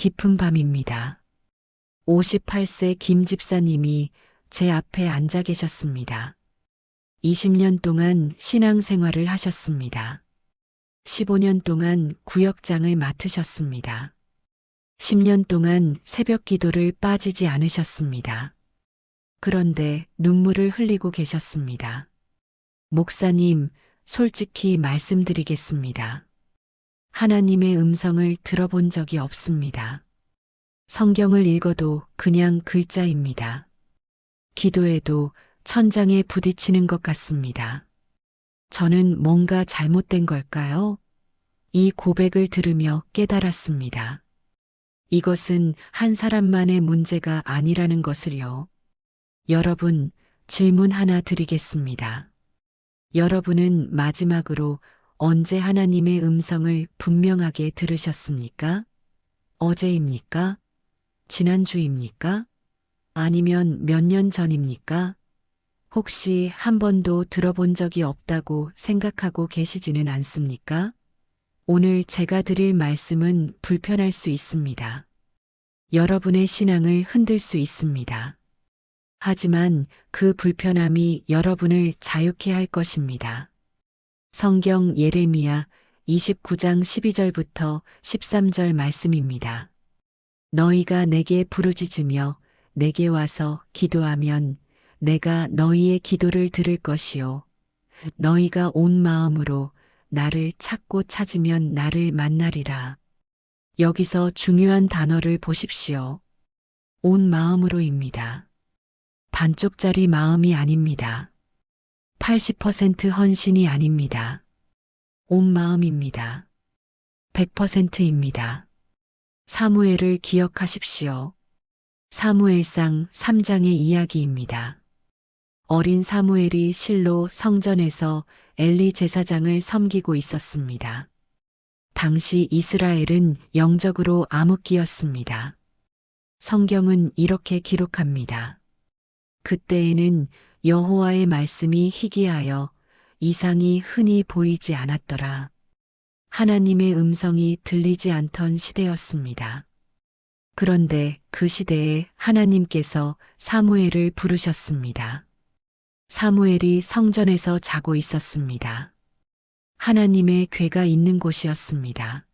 깊은 밤입니다. 58세 김 집사님이 제 앞에 앉아 계셨습니다. 20년 동안 신앙생활을 하셨습니다. 15년 동안 구역장을 맡으셨습니다. 10년 동안 새벽 기도를 빠지지 않으셨습니다. 그런데 눈물을 흘리고 계셨습니다. 목사님, 솔직히 말씀드리겠습니다. 하나님의 음성을 들어본 적이 없습니다. 성경을 읽어도 그냥 글자입니다. 기도해도 천장에 부딪히는 것 같습니다. 저는 뭔가 잘못된 걸까요? 이 고백을 들으며 깨달았습니다. 이것은 한 사람만의 문제가 아니라는 것을요. 여러분, 질문 하나 드리겠습니다. 여러분은 마지막으로 언제 하나님의 음성을 분명하게 들으셨습니까? 어제입니까? 지난주입니까? 아니면 몇 년 전입니까? 혹시 한 번도 들어본 적이 없다고 생각하고 계시지는 않습니까? 오늘 제가 드릴 말씀은 불편할 수 있습니다. 여러분의 신앙을 흔들 수 있습니다. 하지만 그 불편함이 여러분을 자유케 할 것입니다. 성경 예레미야 29장 12절부터 13절 말씀입니다. 너희가 내게 부르짖으며 내게 와서 기도하면 내가 너희의 기도를 들을 것이요. 너희가 온 마음으로 나를 찾고 찾으면 나를 만나리라. 여기서 중요한 단어를 보십시오. 온 마음으로입니다. 반쪽짜리 마음이 아닙니다. 80% 헌신이 아닙니다. 온 마음입니다. 100%입니다. 사무엘을 기억하십시오. 사무엘상 3장의 이야기입니다. 어린 사무엘이 실로 성전에서 엘리 제사장을 섬기고 있었습니다. 당시 이스라엘은 영적으로 암흑기였습니다. 성경은 이렇게 기록합니다. 그때에는 여호와의 말씀이 희귀하여 이상이 흔히 보이지 않았더라. 하나님의 음성이 들리지 않던 시대였습니다. 그런데 그 시대에 하나님께서 사무엘을 부르셨습니다. 사무엘이 성전에서 자고 있었습니다. 하나님의 궤가 있는 곳이었습니다.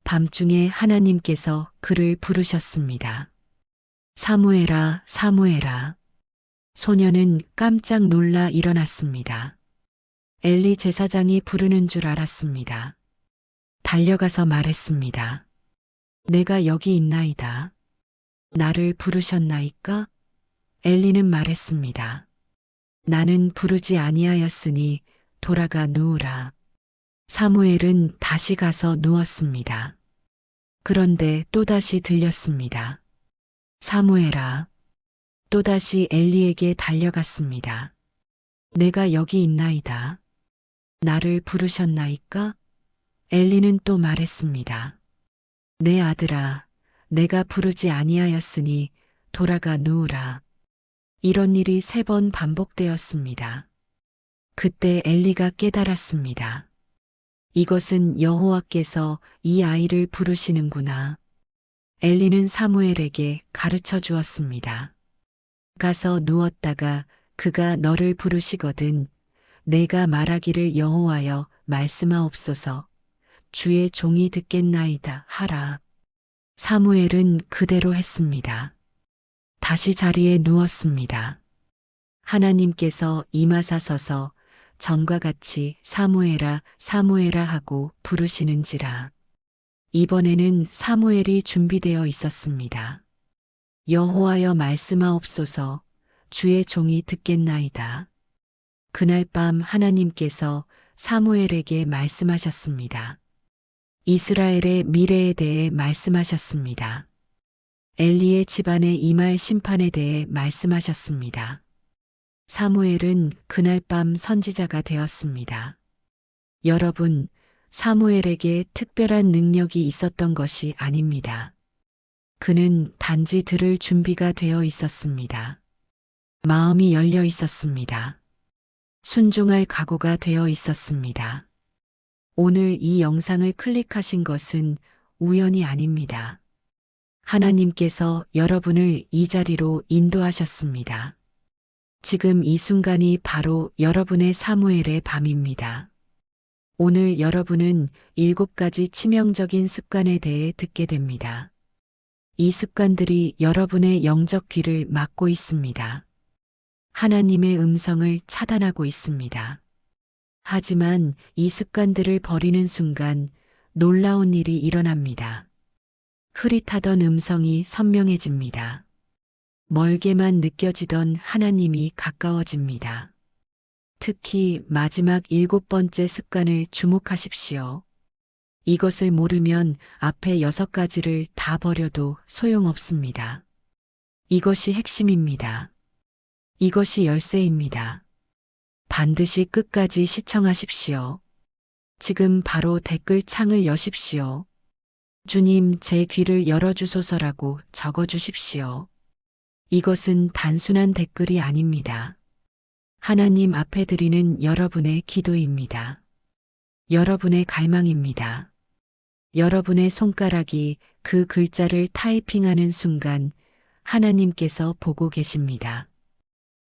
밤중에 하나님께서 그를 부르셨습니다. 사무엘아, 사무엘아. 소년은 깜짝 놀라 일어났습니다. 엘리 제사장이 부르는 줄 알았습니다. 달려가서 말했습니다. 내가 여기 있나이다. 나를 부르셨나이까? 엘리는 말했습니다. 나는 부르지 아니하였으니 돌아가 누우라. 사무엘은 다시 가서 누웠습니다. 그런데 또다시 들렸습니다. 사무엘아. 또다시 엘리에게 달려갔습니다. 내가 여기 있나이다. 나를 부르셨나이까? 엘리는 또 말했습니다. 내 아들아, 내가 부르지 아니하였으니 돌아가 누우라. 이런 일이 3번 반복되었습니다. 그때 엘리가 깨달았습니다. 이것은 여호와께서 이 아이를 부르시는구나. 엘리는 사무엘에게 가르쳐 주었습니다. 가서 누웠다가 그가 너를 부르시거든 내가 말하기를 여호와여 말씀하옵소서. 주의 종이 듣겠나이다 하라. 사무엘은 그대로 했습니다. 다시 자리에 누웠습니다. 하나님께서 임하사서서 전과 같이 사무엘아 사무엘아 하고 부르시는지라. 이번에는 사무엘이 준비되어 있었습니다. 여호와여 말씀하옵소서. 주의 종이 듣겠나이다. 그날 밤 하나님께서 사무엘에게 말씀하셨습니다. 이스라엘의 미래에 대해 말씀하셨습니다. 엘리의 집안에 임할 심판에 대해 말씀하셨습니다. 사무엘은 그날 밤 선지자가 되었습니다. 여러분, 사무엘에게 특별한 능력이 있었던 것이 아닙니다. 그는 단지 들을 준비가 되어 있었습니다. 마음이 열려 있었습니다. 순종할 각오가 되어 있었습니다. 오늘 이 영상을 클릭하신 것은 우연이 아닙니다. 하나님께서 여러분을 이 자리로 인도하셨습니다. 지금 이 순간이 바로 여러분의 사무엘의 밤입니다. 오늘 여러분은 7가지 치명적인 습관에 대해 듣게 됩니다. 이 습관들이 여러분의 영적 귀를 막고 있습니다. 하나님의 음성을 차단하고 있습니다. 하지만 이 습관들을 버리는 순간 놀라운 일이 일어납니다. 흐릿하던 음성이 선명해집니다. 멀게만 느껴지던 하나님이 가까워집니다. 특히 마지막 7번째 습관을 주목하십시오. 이것을 모르면 앞에 6가지를 다 버려도 소용없습니다. 이것이 핵심입니다. 이것이 열쇠입니다. 반드시 끝까지 시청하십시오. 지금 바로 댓글 창을 여십시오. 주님, 제 귀를 열어주소서라고 적어주십시오. 이것은 단순한 댓글이 아닙니다. 하나님 앞에 드리는 여러분의 기도입니다. 여러분의 갈망입니다. 여러분의 손가락이 그 글자를 타이핑하는 순간 하나님께서 보고 계십니다.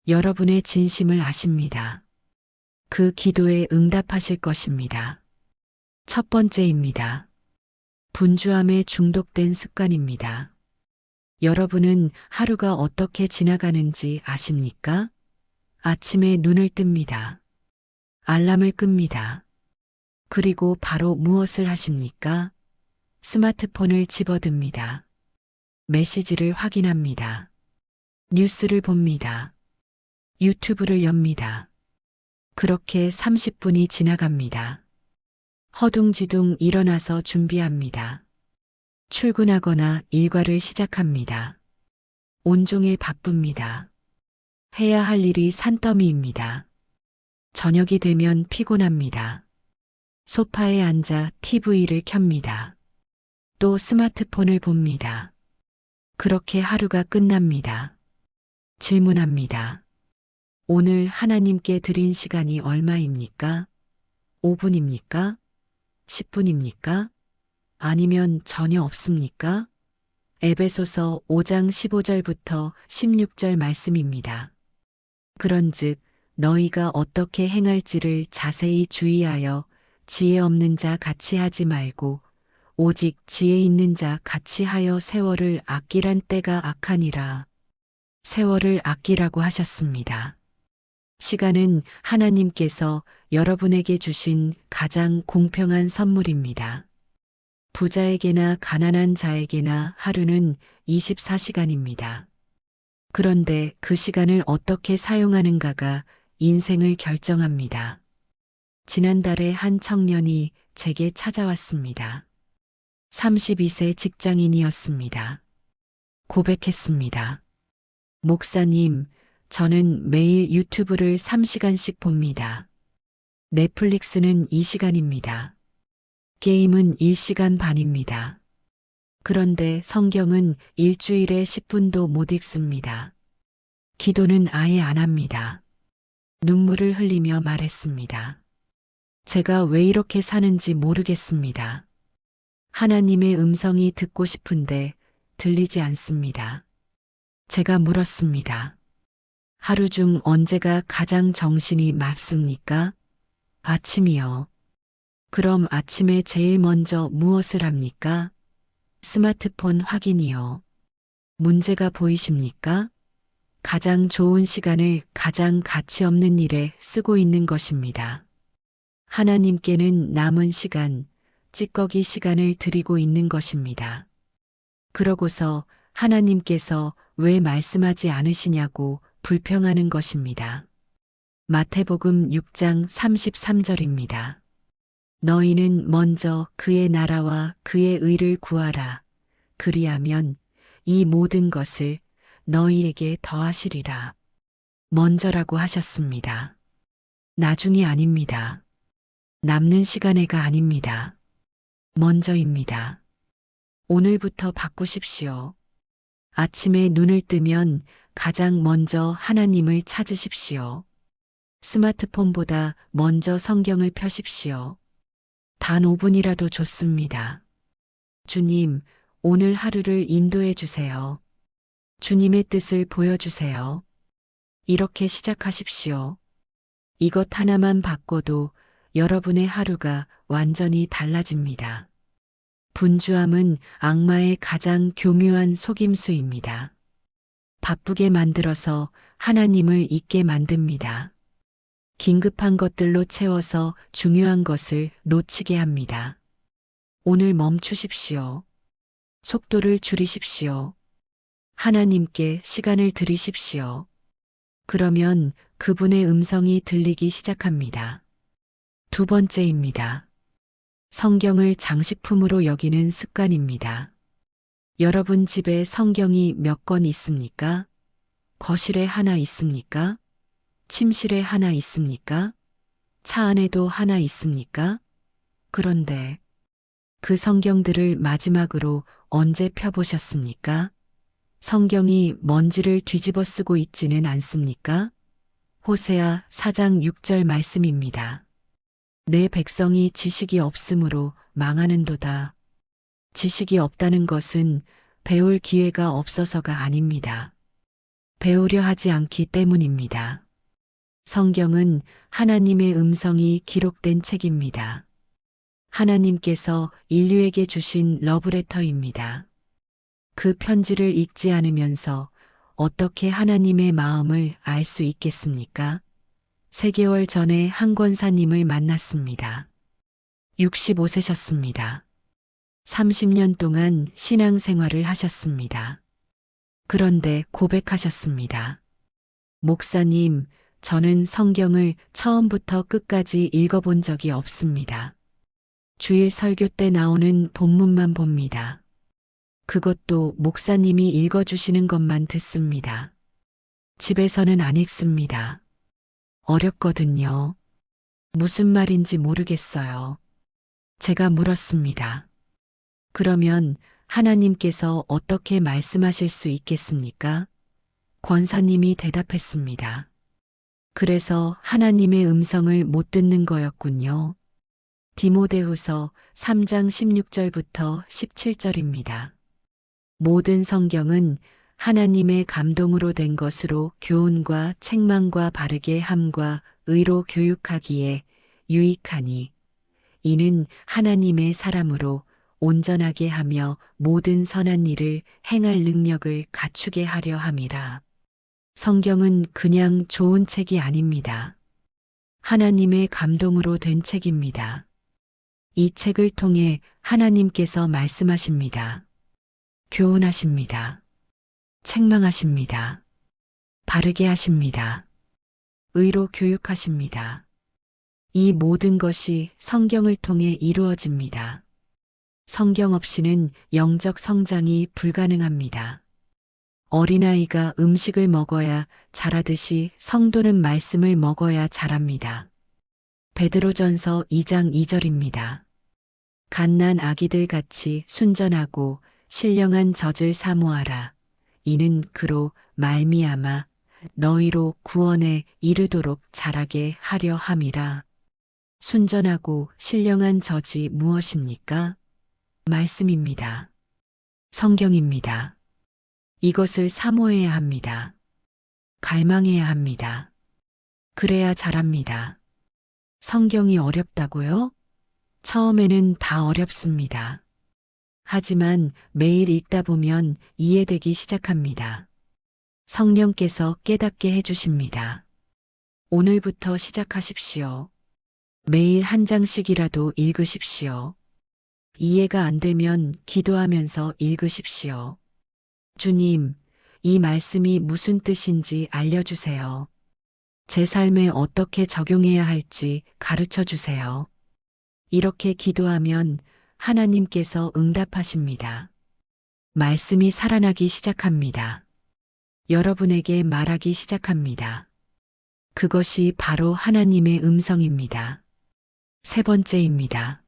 여러분의 진심을 아십니다. 그 기도에 응답하실 것입니다. 첫 번째입니다. 분주함에 중독된 습관입니다. 여러분은 하루가 어떻게 지나가는지 아십니까? 아침에 눈을 뜹니다. 알람을 끕니다. 그리고 바로 무엇을 하십니까? 스마트폰을 집어듭니다. 메시지를 확인합니다. 뉴스를 봅니다. 유튜브를 엽니다. 그렇게 30분이 지나갑니다. 허둥지둥 일어나서 준비합니다. 출근하거나 일과를 시작합니다. 온종일 바쁩니다. 해야 할 일이 산더미입니다. 저녁이 되면 피곤합니다. 소파에 앉아 TV를 켭니다. 또 스마트폰을 봅니다. 그렇게 하루가 끝납니다. 질문합니다. 오늘 하나님께 드린 시간이 얼마입니까? 5분입니까? 10분입니까? 아니면 전혀 없습니까? 에베소서 5장 15절부터 16절 말씀입니다. 그런즉 너희가 어떻게 행할지를 자세히 주의하여 지혜 없는 자 같이 하지 말고 오직 지혜 있는 자 같이 하여 세월을 아끼란 때가 악하니라. 세월을 아끼라고 하셨습니다. 시간은 하나님께서 여러분에게 주신 가장 공평한 선물입니다. 부자에게나 가난한 자에게나 하루는 24시간입니다. 그런데 그 시간을 어떻게 사용하는가가 인생을 결정합니다. 지난달에 한 청년이 제게 찾아왔습니다. 32세 직장인이었습니다. 고백했습니다. 목사님, 저는 매일 유튜브를 3시간씩 봅니다. 넷플릭스는 2시간입니다. 게임은 1시간 반입니다. 그런데 성경은 일주일에 10분도 못 읽습니다. 기도는 아예 안 합니다. 눈물을 흘리며 말했습니다. 제가 왜 이렇게 사는지 모르겠습니다. 하나님의 음성이 듣고 싶은데 들리지 않습니다. 제가 물었습니다. 하루 중 언제가 가장 정신이 맑습니까? 아침이요. 그럼 아침에 제일 먼저 무엇을 합니까? 스마트폰 확인이요. 문제가 보이십니까? 가장 좋은 시간을 가장 가치 없는 일에 쓰고 있는 것입니다. 하나님께는 남은 시간, 찌꺼기 시간을 드리고 있는 것입니다. 그러고서 하나님께서 왜 말씀하지 않으시냐고 불평하는 것입니다. 마태복음 6장 33절입니다. 너희는 먼저 그의 나라와 그의 의를 구하라. 그리하면 이 모든 것을 너희에게 더하시리라. 먼저라고 하셨습니다. 나중이 아닙니다. 남는 시간에가 아닙니다. 먼저입니다. 오늘부터 바꾸십시오. 아침에 눈을 뜨면 가장 먼저 하나님을 찾으십시오. 스마트폰보다 먼저 성경을 펴십시오. 단 5분이라도 좋습니다. 주님, 오늘 하루를 인도해 주세요. 주님의 뜻을 보여주세요. 이렇게 시작하십시오. 이것 하나만 바꿔도 여러분의 하루가 완전히 달라집니다. 분주함은 악마의 가장 교묘한 속임수입니다. 바쁘게 만들어서 하나님을 잊게 만듭니다. 긴급한 것들로 채워서 중요한 것을 놓치게 합니다. 오늘 멈추십시오. 속도를 줄이십시오. 하나님께 시간을 드리십시오. 그러면 그분의 음성이 들리기 시작합니다. 두 번째입니다. 성경을 장식품으로 여기는 습관입니다. 여러분 집에 성경이 몇 권 있습니까? 거실에 하나 있습니까? 침실에 하나 있습니까? 차 안에도 하나 있습니까? 그런데 그 성경들을 마지막으로 언제 펴보셨습니까? 성경이 먼지를 뒤집어 쓰고 있지는 않습니까? 호세아 4장 6절 말씀입니다. 내 백성이 지식이 없으므로 망하는도다. 지식이 없다는 것은 배울 기회가 없어서가 아닙니다. 배우려 하지 않기 때문입니다. 성경은 하나님의 음성이 기록된 책입니다. 하나님께서 인류에게 주신 러브레터입니다. 그 편지를 읽지 않으면서 어떻게 하나님의 마음을 알 수 있겠습니까? 3개월 전에 한 권사님을 만났습니다. 65세셨습니다. 30년 동안 신앙생활을 하셨습니다. 그런데 고백하셨습니다. 목사님, 저는 성경을 처음부터 끝까지 읽어본 적이 없습니다. 주일 설교 때 나오는 본문만 봅니다. 그것도 목사님이 읽어주시는 것만 듣습니다. 집에서는 안 읽습니다. 어렵거든요. 무슨 말인지 모르겠어요. 제가 물었습니다. 그러면 하나님께서 어떻게 말씀하실 수 있겠습니까? 권사님이 대답했습니다. 그래서 하나님의 음성을 못 듣는 거였군요. 디모데후서 3장 16절부터 17절입니다. 모든 성경은 하나님의 감동으로 된 것으로 교훈과 책망과 바르게 함과 의로 교육하기에 유익하니 이는 하나님의 사람으로 온전하게 하며 모든 선한 일을 행할 능력을 갖추게 하려 함이라. 성경은 그냥 좋은 책이 아닙니다. 하나님의 감동으로 된 책입니다. 이 책을 통해 하나님께서 말씀하십니다. 교훈하십니다. 책망하십니다. 바르게 하십니다. 의로 교육하십니다. 이 모든 것이 성경을 통해 이루어집니다. 성경 없이는 영적 성장이 불가능합니다. 어린아이가 음식을 먹어야 자라듯이 성도는 말씀을 먹어야 자랍니다. 베드로전서 2장 2절입니다. 갓난 아기들 같이 순전하고 신령한 젖을 사모하라. 이는 그로 말미암아 너희로 구원에 이르도록 자라게 하려 함이라. 순전하고 신령한 젖이 무엇입니까? 말씀입니다. 성경입니다. 이것을 사모해야 합니다. 갈망해야 합니다. 그래야 자랍니다. 성경이 어렵다고요? 처음에는 다 어렵습니다. 하지만 매일 읽다 보면 이해되기 시작합니다. 성령께서 깨닫게 해주십니다. 오늘부터 시작하십시오. 매일 한 장씩이라도 읽으십시오. 이해가 안 되면 기도하면서 읽으십시오. 주님, 이 말씀이 무슨 뜻인지 알려주세요. 제 삶에 어떻게 적용해야 할지 가르쳐 주세요. 이렇게 기도하면 하나님께서 응답하십니다. 말씀이 살아나기 시작합니다. 여러분에게 말하기 시작합니다. 그것이 바로 하나님의 음성입니다. 세 번째입니다.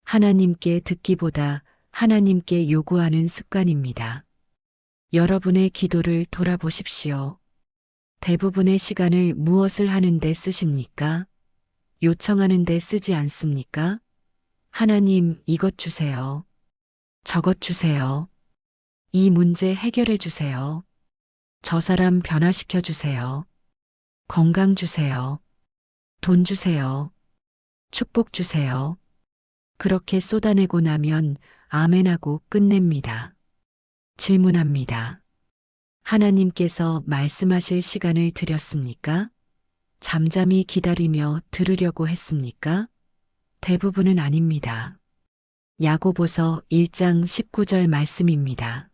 하나님께 듣기보다 하나님께 요구하는 습관입니다. 여러분의 기도를 돌아보십시오. 대부분의 시간을 무엇을 하는데 쓰십니까? 요청하는데 쓰지 않습니까? 하나님, 이것 주세요. 적어 주세요. 이 문제 해결해 주세요. 저 사람 변화시켜 주세요. 건강 주세요. 돈 주세요. 축복 주세요. 그렇게 쏟아내고 나면 아멘하고 끝냅니다. 질문합니다. 하나님께서 말씀하실 시간을 드렸습니까? 잠잠히 기다리며 들으려고 했습니까? 대부분은 아닙니다. 야고보서 1장 19절 말씀입니다.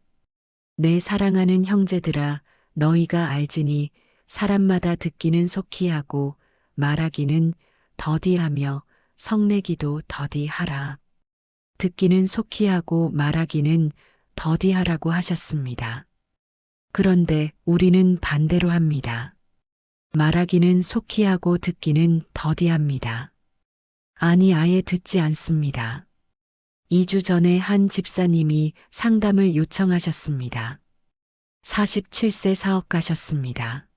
내 사랑하는 형제들아 너희가 알지니 사람마다 듣기는 속히 하고 말하기는 더디하며 성내기도 더디하라. 듣기는 속히 하고 말하기는 더디하라고 하셨습니다. 그런데 우리는 반대로 합니다. 말하기는 속히 하고 듣기는 더디합니다. 아니 아예 듣지 않습니다. 2주 전에 한 집사님이 상담을 요청하셨습니다. 47세 사업가셨습니다.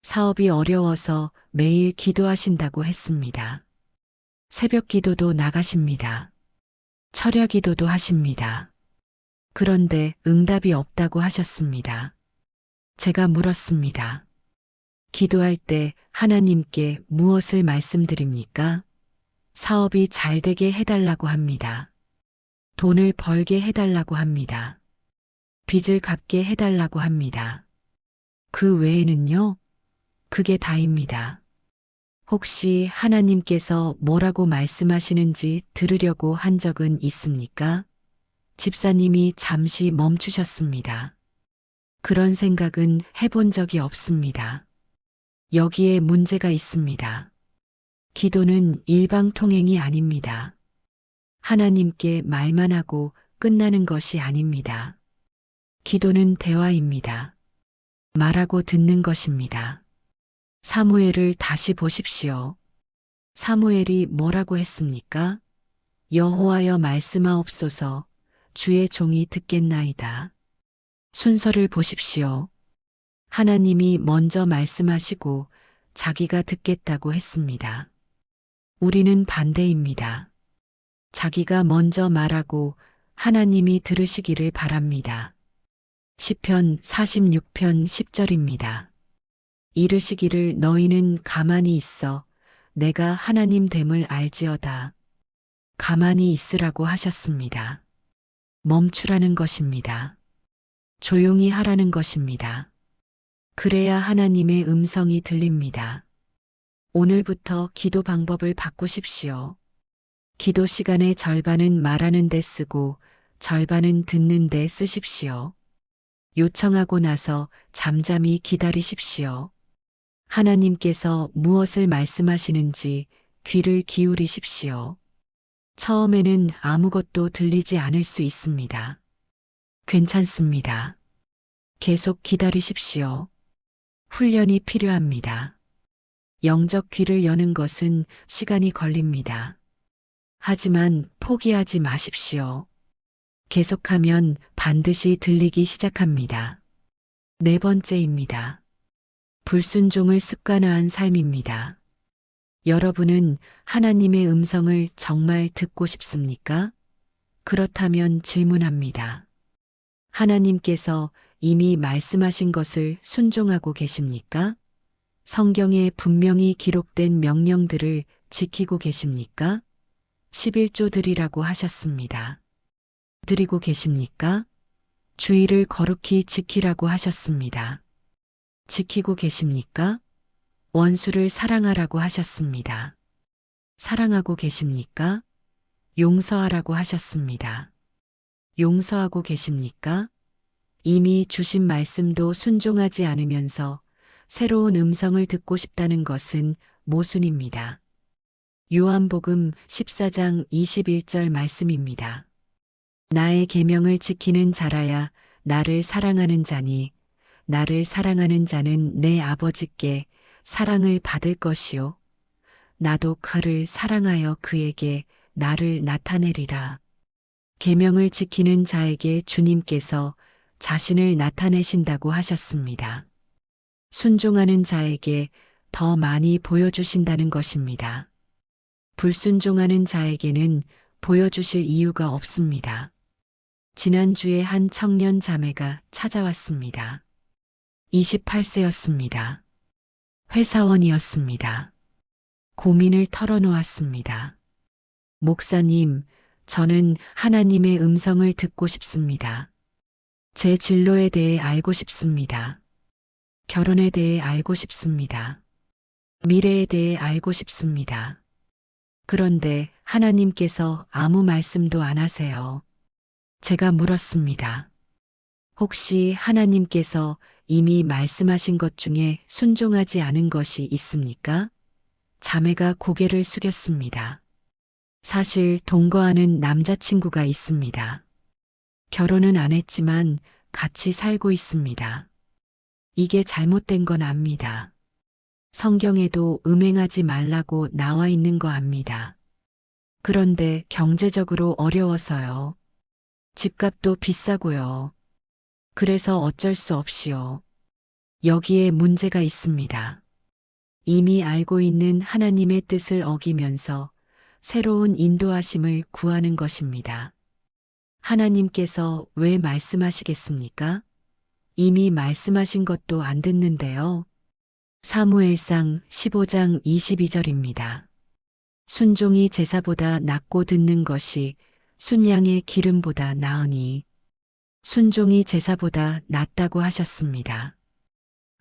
사업이 어려워서 매일 기도하신다고 했습니다. 새벽 기도도 나가십니다. 철야 기도도 하십니다. 그런데 응답이 없다고 하셨습니다. 제가 물었습니다. 기도할 때 하나님께 무엇을 말씀드립니까? 사업이 잘 되게 해달라고 합니다. 돈을 벌게 해달라고 합니다. 빚을 갚게 해달라고 합니다. 그 외에는요? 그게 다입니다. 혹시 하나님께서 뭐라고 말씀하시는지 들으려고 한 적은 있습니까? 집사님이 잠시 멈추셨습니다. 그런 생각은 해본 적이 없습니다. 여기에 문제가 있습니다. 기도는 일방통행이 아닙니다. 하나님께 말만 하고 끝나는 것이 아닙니다. 기도는 대화입니다. 말하고 듣는 것입니다. 사무엘을 다시 보십시오. 사무엘이 뭐라고 했습니까? 여호와여 말씀하옵소서 주의 종이 듣겠나이다. 순서를 보십시오. 하나님이 먼저 말씀하시고 자기가 듣겠다고 했습니다. 우리는 반대입니다. 자기가 먼저 말하고 하나님이 들으시기를 바랍니다. 시편 46편 10절입니다. 이르시기를 너희는 가만히 있어 내가 하나님 됨을 알지어다. 가만히 있으라고 하셨습니다. 멈추라는 것입니다. 조용히 하라는 것입니다. 그래야 하나님의 음성이 들립니다. 오늘부터 기도 방법을 바꾸십시오. 기도 시간의 절반은 말하는 데 쓰고 절반은 듣는 데 쓰십시오. 요청하고 나서 잠잠히 기다리십시오. 하나님께서 무엇을 말씀하시는지 귀를 기울이십시오. 처음에는 아무것도 들리지 않을 수 있습니다. 괜찮습니다. 계속 기다리십시오. 훈련이 필요합니다. 영적 귀를 여는 것은 시간이 걸립니다. 하지만 포기하지 마십시오. 계속하면 반드시 들리기 시작합니다. 네 번째입니다. 불순종을 습관화한 삶입니다. 여러분은 하나님의 음성을 정말 듣고 싶습니까? 그렇다면 질문합니다. 하나님께서 이미 말씀하신 것을 순종하고 계십니까? 성경에 분명히 기록된 명령들을 지키고 계십니까? 11조 드리라고 하셨습니다. 드리고 계십니까? 주의를 거룩히 지키라고 하셨습니다. 지키고 계십니까? 원수를 사랑하라고 하셨습니다. 사랑하고 계십니까? 용서하라고 하셨습니다. 용서하고 계십니까? 이미 주신 말씀도 순종하지 않으면서 새로운 음성을 듣고 싶다는 것은 모순입니다. 요한복음 14장 21절 말씀입니다. 나의 계명을 지키는 자라야 나를 사랑하는 자니 나를 사랑하는 자는 내 아버지께 사랑을 받을 것이요 나도 그를 사랑하여 그에게 나를 나타내리라. 계명을 지키는 자에게 주님께서 자신을 나타내신다고 하셨습니다. 순종하는 자에게 더 많이 보여주신다는 것입니다. 불순종하는 자에게는 보여주실 이유가 없습니다. 지난주에 한 청년 자매가 찾아왔습니다. 28세였습니다. 회사원이었습니다. 고민을 털어놓았습니다. 목사님, 저는 하나님의 음성을 듣고 싶습니다. 제 진로에 대해 알고 싶습니다. 결혼에 대해 알고 싶습니다. 미래에 대해 알고 싶습니다. 그런데 하나님께서 아무 말씀도 안 하세요. 제가 물었습니다. 혹시 하나님께서 이미 말씀하신 것 중에 순종하지 않은 것이 있습니까? 자매가 고개를 숙였습니다. 사실 동거하는 남자친구가 있습니다. 결혼은 안 했지만 같이 살고 있습니다. 이게 잘못된 건 압니다. 성경에도 음행하지 말라고 나와 있는 거 압니다. 그런데 경제적으로 어려워서요. 집값도 비싸고요. 그래서 어쩔 수 없이요. 여기에 문제가 있습니다. 이미 알고 있는 하나님의 뜻을 어기면서 새로운 인도하심을 구하는 것입니다. 하나님께서 왜 말씀하시겠습니까? 이미 말씀하신 것도 안 듣는데요. 사무엘상 15장 22절입니다. 순종이 제사보다 낫고 듣는 것이 순양의 기름보다 나으니 순종이 제사보다 낫다고 하셨습니다.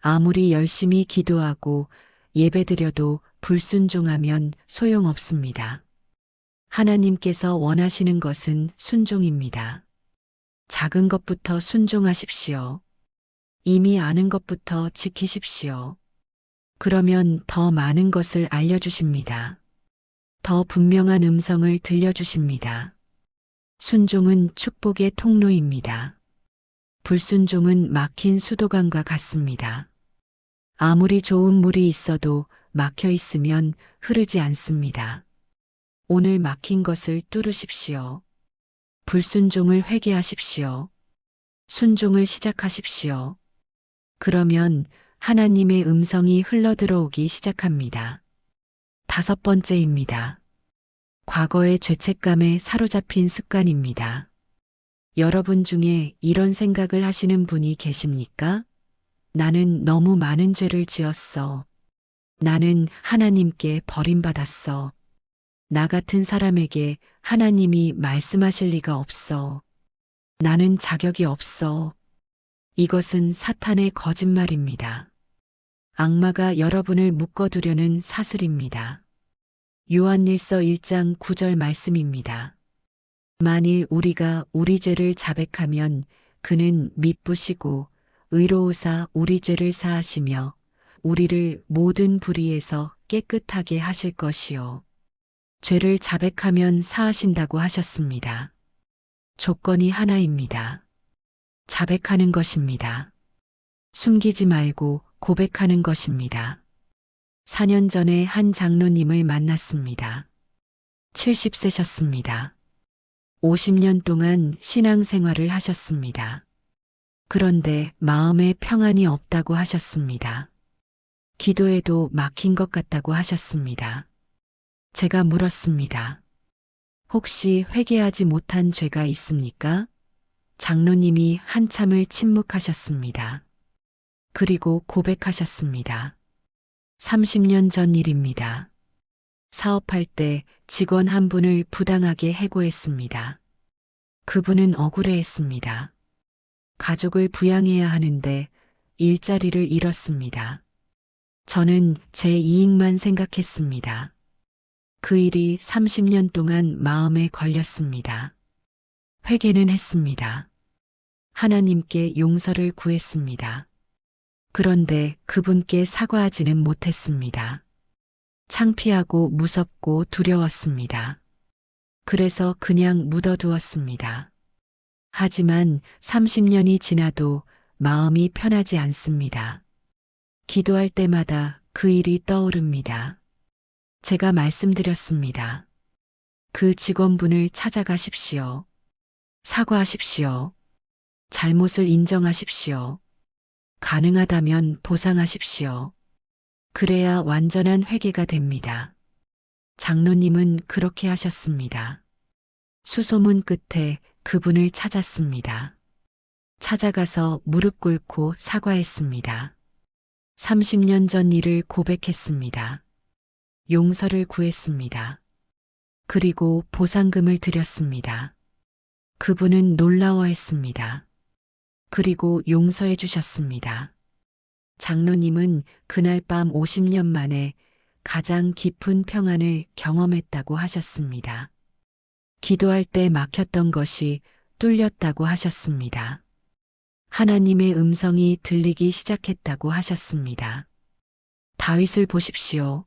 아무리 열심히 기도하고 예배드려도 불순종하면 소용없습니다. 하나님께서 원하시는 것은 순종입니다. 작은 것부터 순종하십시오. 이미 아는 것부터 지키십시오. 그러면 더 많은 것을 알려주십니다. 더 분명한 음성을 들려주십니다. 순종은 축복의 통로입니다. 불순종은 막힌 수도관과 같습니다. 아무리 좋은 물이 있어도 막혀 있으면 흐르지 않습니다. 오늘 막힌 것을 뚫으십시오. 불순종을 회개하십시오. 순종을 시작하십시오. 그러면 하나님의 음성이 흘러들어오기 시작합니다. 5번째입니다. 과거의 죄책감에 사로잡힌 습관입니다. 여러분 중에 이런 생각을 하시는 분이 계십니까? 나는 너무 많은 죄를 지었어. 나는 하나님께 버림받았어. 나 같은 사람에게 하나님이 말씀하실 리가 없어. 나는 자격이 없어. 이것은 사탄의 거짓말입니다. 악마가 여러분을 묶어두려는 사슬입니다. 요한일서 1장 9절 말씀입니다. 만일 우리가 우리 죄를 자백하면 그는 미쁘시고 의로우사 우리 죄를 사하시며 우리를 모든 불의에서 깨끗하게 하실 것이요. 죄를 자백하면 사하신다고 하셨습니다. 조건이 하나입니다. 자백하는 것입니다. 숨기지 말고 고백하는 것입니다. 4년 전에 한 장로님을 만났습니다. 70세셨습니다. 50년 동안 신앙생활을 하셨습니다. 그런데 마음에 평안이 없다고 하셨습니다. 기도에도 막힌 것 같다고 하셨습니다. 제가 물었습니다. 혹시 회개하지 못한 죄가 있습니까? 장로님이 한참을 침묵하셨습니다. 그리고 고백하셨습니다. 30년 전 일입니다. 사업할 때 직원 한 분을 부당하게 해고했습니다. 그분은 억울해했습니다. 가족을 부양해야 하는데 일자리를 잃었습니다. 저는 제 이익만 생각했습니다. 그 일이 30년 동안 마음에 걸렸습니다. 회개는 했습니다. 하나님께 용서를 구했습니다. 그런데 그분께 사과하지는 못했습니다. 창피하고 무섭고 두려웠습니다. 그래서 그냥 묻어두었습니다. 하지만 30년이 지나도 마음이 편하지 않습니다. 기도할 때마다 그 일이 떠오릅니다. 제가 말씀드렸습니다. 그 직원분을 찾아가십시오. 사과하십시오. 잘못을 인정하십시오. 가능하다면 보상하십시오. 그래야 완전한 회개가 됩니다. 장로님은 그렇게 하셨습니다. 수소문 끝에 그분을 찾았습니다. 찾아가서 무릎 꿇고 사과했습니다. 30년 전 일을 고백했습니다. 용서를 구했습니다. 그리고 보상금을 드렸습니다. 그분은 놀라워했습니다. 그리고 용서해 주셨습니다. 장로님은 그날 밤 50년 만에 가장 깊은 평안을 경험했다고 하셨습니다. 기도할 때 막혔던 것이 뚫렸다고 하셨습니다. 하나님의 음성이 들리기 시작했다고 하셨습니다. 다윗을 보십시오.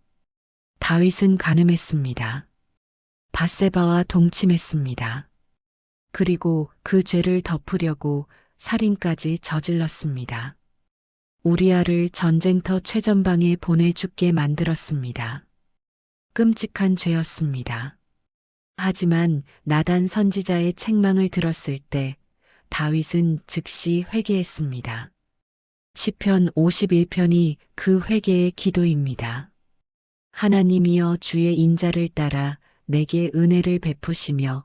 다윗은 간음했습니다. 밧세바와 동침했습니다. 그리고 그 죄를 덮으려고 살인까지 저질렀습니다. 우리아를 전쟁터 최전방에 보내 죽게 만들었습니다. 끔찍한 죄였습니다. 하지만 나단 선지자의 책망을 들었을 때 다윗은 즉시 회개했습니다. 시편 51편이 그 회개의 기도입니다. 하나님이여 주의 인자를 따라 내게 은혜를 베푸시며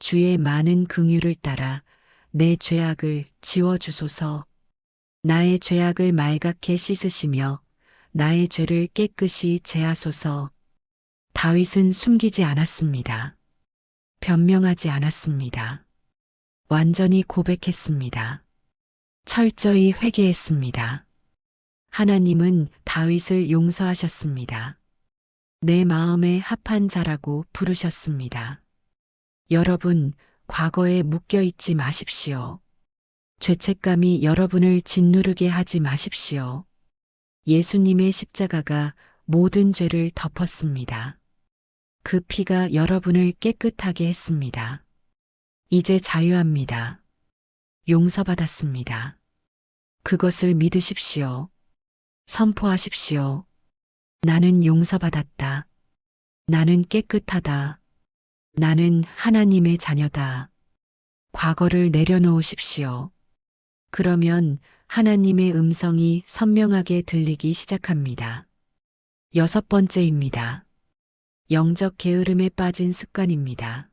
주의 많은 긍휼을 따라 내 죄악을 지워주소서. 나의 죄악을 말갛게 씻으시며 나의 죄를 깨끗이 제하소서. 다윗은 숨기지 않았습니다. 변명하지 않았습니다. 완전히 고백했습니다. 철저히 회개했습니다. 하나님은 다윗을 용서하셨습니다. 내 마음에 합한 자라고 부르셨습니다. 여러분, 과거에 묶여있지 마십시오. 죄책감이 여러분을 짓누르게 하지 마십시오. 예수님의 십자가가 모든 죄를 덮었습니다. 그 피가 여러분을 깨끗하게 했습니다. 이제 자유합니다. 용서받았습니다. 그것을 믿으십시오. 선포하십시오. 나는 용서받았다. 나는 깨끗하다. 나는 하나님의 자녀다. 과거를 내려놓으십시오. 그러면 하나님의 음성이 선명하게 들리기 시작합니다. 6번째입니다. 영적 게으름에 빠진 습관입니다.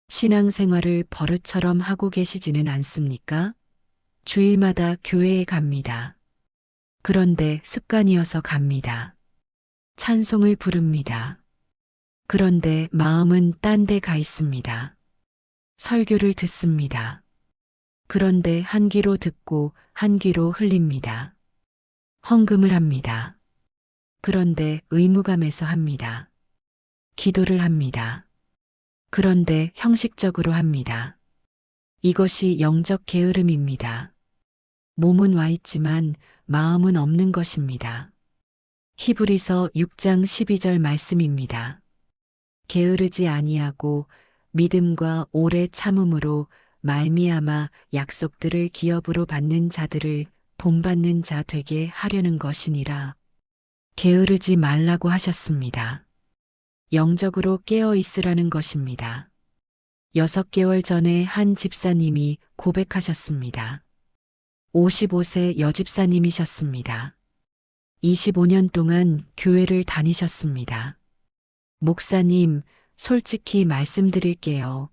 신앙생활을 버릇처럼 하고 계시지는 않습니까? 주일마다 교회에 갑니다. 그런데 습관이어서 갑니다. 찬송을 부릅니다. 그런데 마음은 딴 데 가 있습니다. 설교를 듣습니다. 그런데 한 귀로 듣고 한 귀로 흘립니다. 헌금을 합니다. 그런데 의무감에서 합니다. 기도를 합니다. 그런데 형식적으로 합니다. 이것이 영적 게으름입니다. 몸은 와 있지만 마음은 없는 것입니다. 히브리서 6장 12절 말씀입니다. 게으르지 아니하고 믿음과 오래 참음으로 말미암아 약속들을 기업으로 받는 자들을 본받는 자 되게 하려는 것이니라. 게으르지 말라고 하셨습니다. 영적으로 깨어 있으라는 것입니다. 6개월 전에 한 집사님이 고백하셨습니다. 55세 여집사님이셨습니다. 25년 동안 교회를 다니셨습니다. 목사님, 솔직히 말씀드릴게요.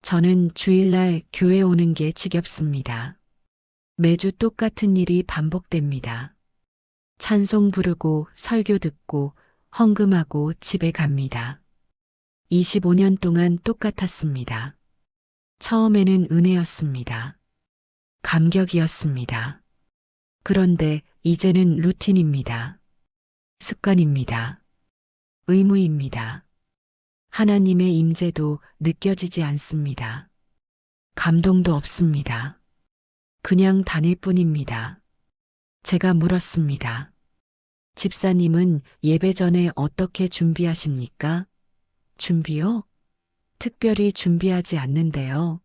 저는 주일날 교회 오는 게 지겹습니다. 매주 똑같은 일이 반복됩니다. 찬송 부르고 설교 듣고 헌금하고 집에 갑니다. 25년 동안 똑같았습니다. 처음에는 은혜였습니다. 감격이었습니다. 그런데 이제는 루틴입니다. 습관입니다. 의무입니다. 하나님의 임재도 느껴지지 않습니다. 감동도 없습니다. 그냥 다닐 뿐입니다. 제가 물었습니다. 집사님은 예배 전에 어떻게 준비하십니까? 준비요? 특별히 준비하지 않는데요.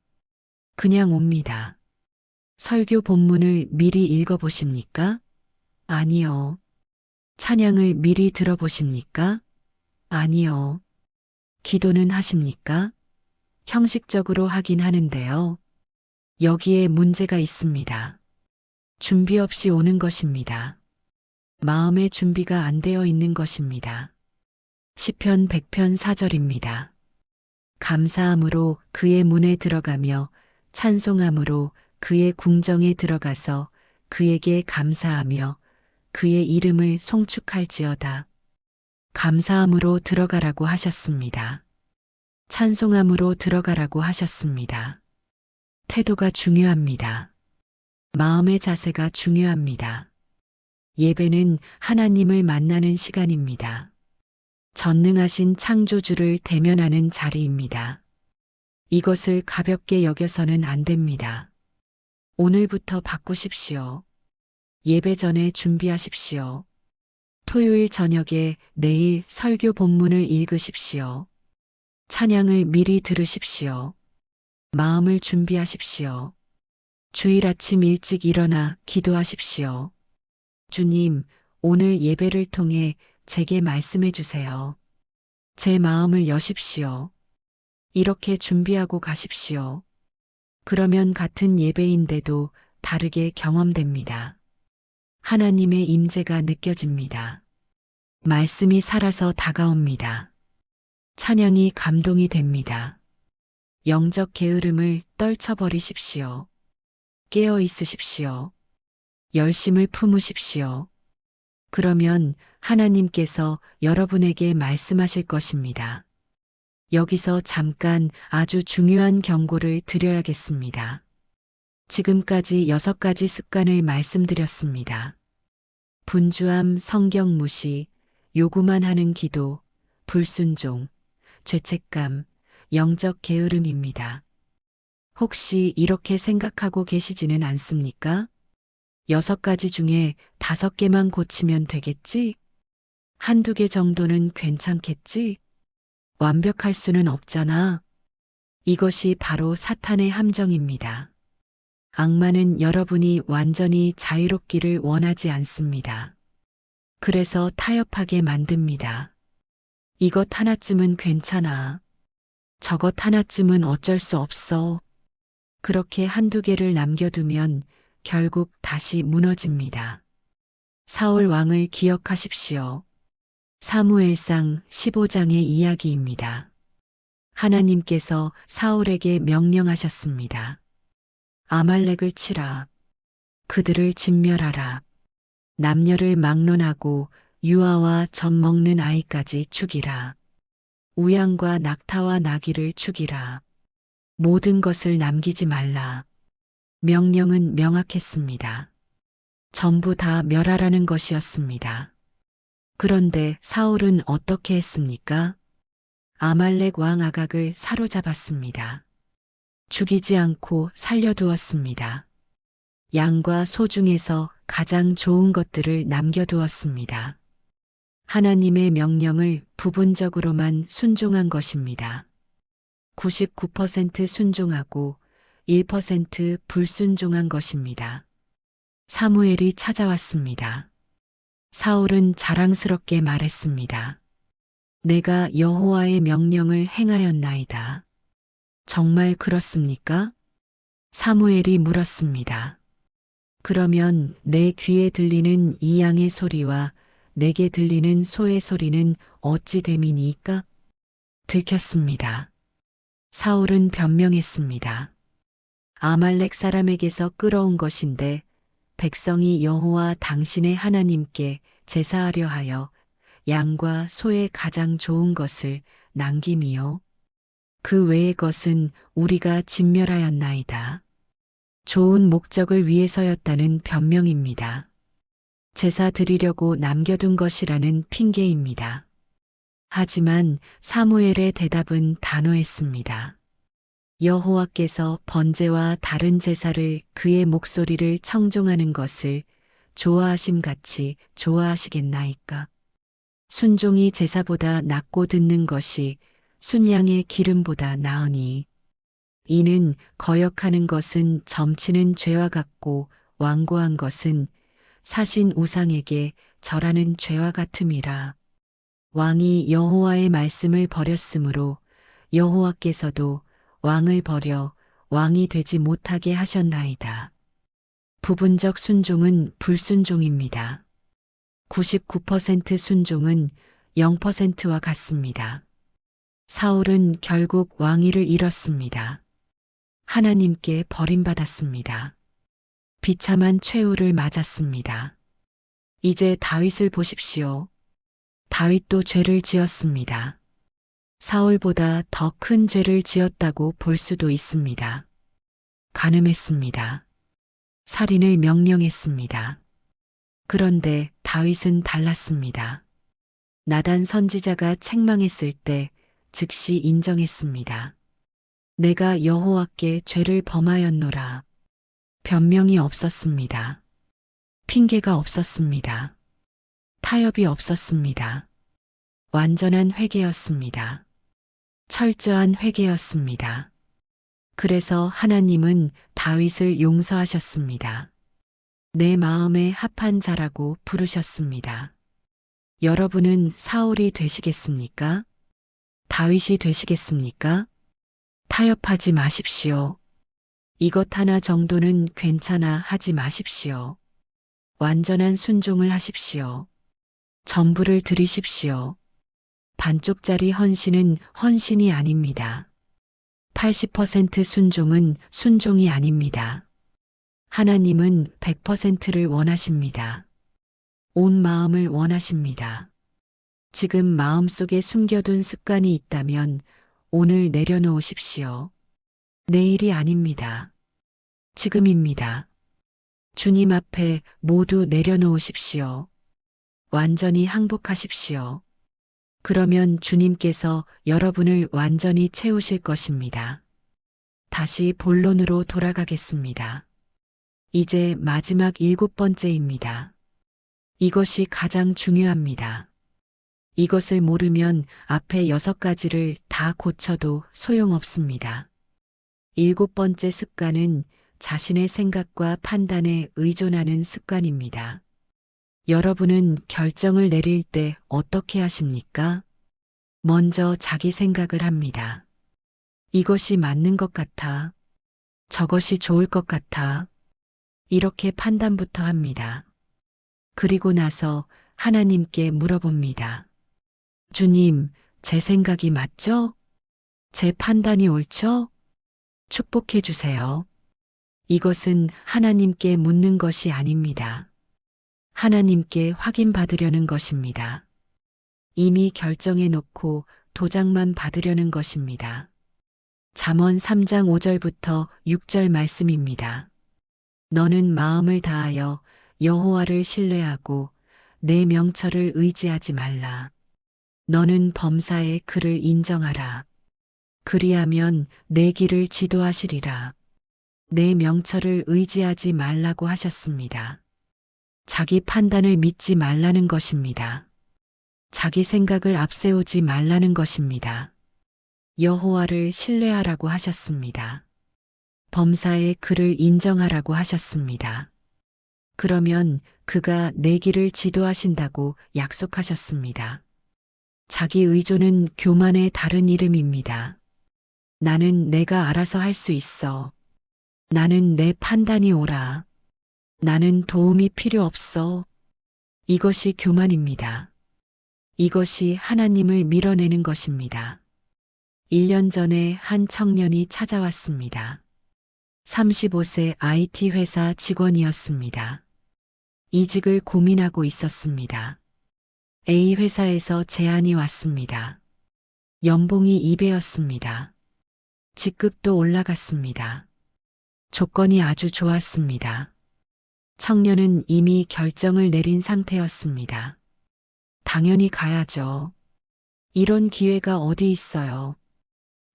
그냥 옵니다. 설교 본문을 미리 읽어보십니까? 아니요. 찬양을 미리 들어보십니까? 아니요. 기도는 하십니까? 형식적으로 하긴 하는데요. 여기에 문제가 있습니다. 준비 없이 오는 것입니다. 마음의 준비가 안 되어 있는 것입니다. 시편 100편 4절입니다. 감사함으로 그의 문에 들어가며 찬송함으로 그의 궁정에 들어가서 그에게 감사하며 그의 이름을 송축할지어다. 감사함으로 들어가라고 하셨습니다. 찬송함으로 들어가라고 하셨습니다. 태도가 중요합니다. 마음의 자세가 중요합니다. 예배는 하나님을 만나는 시간입니다. 전능하신 창조주를 대면하는 자리입니다. 이것을 가볍게 여겨서는 안 됩니다. 오늘부터 바꾸십시오. 예배 전에 준비하십시오. 토요일 저녁에 내일 설교 본문을 읽으십시오. 찬양을 미리 들으십시오. 마음을 준비하십시오. 주일 아침 일찍 일어나 기도하십시오. 주님, 오늘 예배를 통해 제게 말씀해 주세요. 제 마음을 여십시오. 이렇게 준비하고 가십시오. 그러면 같은 예배인데도 다르게 경험됩니다. 하나님의 임재가 느껴집니다. 말씀이 살아서 다가옵니다. 찬양이 감동이 됩니다. 영적 게으름을 떨쳐버리십시오. 깨어 있으십시오. 열심을 품으십시오. 그러면 하나님께서 여러분에게 말씀하실 것입니다. 여기서 잠깐 아주 중요한 경고를 드려야겠습니다. 지금까지 6가지 습관을 말씀드렸습니다. 분주함, 성경 무시, 요구만 하는 기도, 불순종, 죄책감, 영적 게으름입니다. 혹시 이렇게 생각하고 계시지는 않습니까? 6가지 중에 5개만 고치면 되겠지? 1~2개 정도는 괜찮겠지? 완벽할 수는 없잖아. 이것이 바로 사탄의 함정입니다. 악마는 여러분이 완전히 자유롭기를 원하지 않습니다. 그래서 타협하게 만듭니다. 이것 하나쯤은 괜찮아. 저것 하나쯤은 어쩔 수 없어. 그렇게 1~2개를 남겨두면 결국 다시 무너집니다. 사울 왕을 기억하십시오. 사무엘상 15장의 이야기입니다. 하나님께서 사울에게 명령하셨습니다. 아말렉을 치라. 그들을 진멸하라. 남녀를 막론하고 유아와 젖 먹는 아이까지 죽이라. 우양과 낙타와 나귀를 죽이라. 모든 것을 남기지 말라. 명령은 명확했습니다. 전부 다 멸하라는 것이었습니다. 그런데 사울은 어떻게 했습니까? 아말렉 왕 아각을 사로잡았습니다. 죽이지 않고 살려두었습니다. 양과 소 중에서 가장 좋은 것들을 남겨두었습니다. 하나님의 명령을 부분적으로만 순종한 것입니다. 99% 순종하고 1% 불순종한 것입니다. 사무엘이 찾아왔습니다. 사울은 자랑스럽게 말했습니다. 내가 여호와의 명령을 행하였나이다. 정말 그렇습니까? 사무엘이 물었습니다. 그러면 내 귀에 들리는 이 양의 소리와 내게 들리는 소의 소리는 어찌 됨이니까? 들켰습니다. 사울은 변명했습니다. 아말렉 사람에게서 끌어온 것인데 백성이 여호와 당신의 하나님께 제사하려 하여 양과 소의 가장 좋은 것을 남김이요. 그 외의 것은 우리가 진멸하였나이다. 좋은 목적을 위해서였다는 변명입니다. 제사 드리려고 남겨둔 것이라는 핑계입니다. 하지만 사무엘의 대답은 단호했습니다. 여호와께서 번제와 다른 제사를 그의 목소리를 청종하는 것을 좋아하심 같이 좋아하시겠나이까? 순종이 제사보다 낫고 듣는 것이 순양의 기름보다 나으니 이는 거역하는 것은 점치는 죄와 같고 완고한 것은 사신 우상에게 절하는 죄와 같음이라. 왕이 여호와의 말씀을 버렸으므로 여호와께서도 왕을 버려 왕이 되지 못하게 하셨나이다. 부분적 순종은 불순종입니다. 99% 순종은 0%와 같습니다. 사울은 결국 왕위를 잃었습니다. 하나님께 버림받았습니다. 비참한 최후를 맞았습니다. 이제 다윗을 보십시오. 다윗도 죄를 지었습니다. 사울보다 더 큰 죄를 지었다고 볼 수도 있습니다. 간음했습니다. 살인을 명령했습니다. 그런데 다윗은 달랐습니다. 나단 선지자가 책망했을 때 즉시 인정했습니다. 내가 여호와께 죄를 범하였노라. 변명이 없었습니다. 핑계가 없었습니다. 타협이 없었습니다. 완전한 회개였습니다. 철저한 회개였습니다. 그래서 하나님은 다윗을 용서하셨습니다. 내 마음에 합한 자라고 부르셨습니다. 여러분은 사울이 되시겠습니까? 다윗이 되시겠습니까? 타협하지 마십시오. 이것 하나 정도는 괜찮아 하지 마십시오. 완전한 순종을 하십시오. 전부를 드리십시오. 반쪽짜리 헌신은 헌신이 아닙니다. 80% 순종은 순종이 아닙니다. 하나님은 100%를 원하십니다. 온 마음을 원하십니다. 지금 마음속에 숨겨둔 습관이 있다면 오늘 내려놓으십시오. 내일이 아닙니다. 지금입니다. 주님 앞에 모두 내려놓으십시오. 완전히 항복하십시오. 그러면 주님께서 여러분을 완전히 채우실 것입니다. 다시 본론으로 돌아가겠습니다. 이제 마지막 7번째입니다. 이것이 가장 중요합니다. 이것을 모르면 앞에 6가지를 다 고쳐도 소용없습니다. 7번째 습관은 자신의 생각과 판단에 의존하는 습관입니다. 여러분은 결정을 내릴 때 어떻게 하십니까? 먼저 자기 생각을 합니다. 이것이 맞는 것 같아. 저것이 좋을 것 같아. 이렇게 판단부터 합니다. 그리고 나서 하나님께 물어봅니다. 주님, 제 생각이 맞죠? 제 판단이 옳죠? 축복해 주세요. 이것은 하나님께 묻는 것이 아닙니다. 하나님께 확인받으려는 것입니다. 이미 결정해 놓고 도장만 받으려는 것입니다. 잠언 3장 5절부터 6절 말씀입니다. 너는 마음을 다하여 여호와를 신뢰하고 내 명철을 의지하지 말라. 너는 범사에 그를 인정하라. 그리하면 내 길을 지도하시리라. 내 명철을 의지하지 말라고 하셨습니다. 자기 판단을 믿지 말라는 것입니다. 자기 생각을 앞세우지 말라는 것입니다. 여호와를 신뢰하라고 하셨습니다. 범사에 그를 인정하라고 하셨습니다. 그러면 그가 내 길을 지도하신다고 약속하셨습니다. 자기 의존은 교만의 다른 이름입니다. 나는 내가 알아서 할 수 있어. 나는 내 판단이 옳아. 나는 도움이 필요 없어. 이것이 교만입니다. 이것이 하나님을 밀어내는 것입니다. 1년 전에 한 청년이 찾아왔습니다. 35세 IT 회사 직원이었습니다. 이직을 고민하고 있었습니다. A 회사에서 제안이 왔습니다. 연봉이 2배였습니다. 직급도 올라갔습니다. 조건이 아주 좋았습니다. 청년은 이미 결정을 내린 상태였습니다. 당연히 가야죠. 이런 기회가 어디 있어요.